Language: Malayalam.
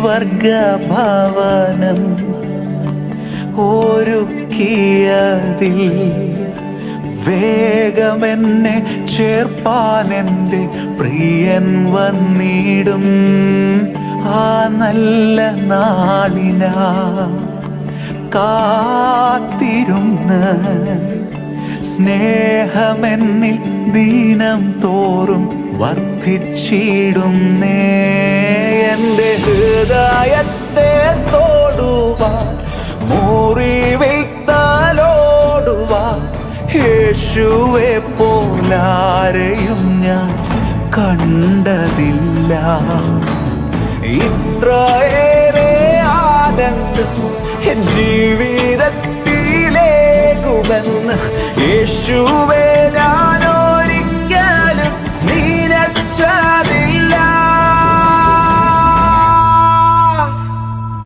സ്വർഗഭവനം ഒരുക്കിയതിൽ വേഗമെന്നെ ചേർപ്പാനെൻ്റെ പ്രിയൻ വന്നിടും. ആ നല്ല നാളിനാ കാത്തിരുന്ന് സ്നേഹമെന്നിൽ ദിനം തോറും വർദ്ധിച്ചിടുന്നേ. എൻ്റെ ഹൃദയത്തെ തോടുവാൻ മുറിവിത്താലോടുവാൻ യേശുവെ പോലാരെയും ഞാൻ കണ്ടതില്ല. ഇത്രയേറെ ആനന്ദം എൻ ജീവിതത്തിലേകുമെന്ന് യേശുവെ ഞാൻ ഒരിക്കലും നിനച്ചതില്ല.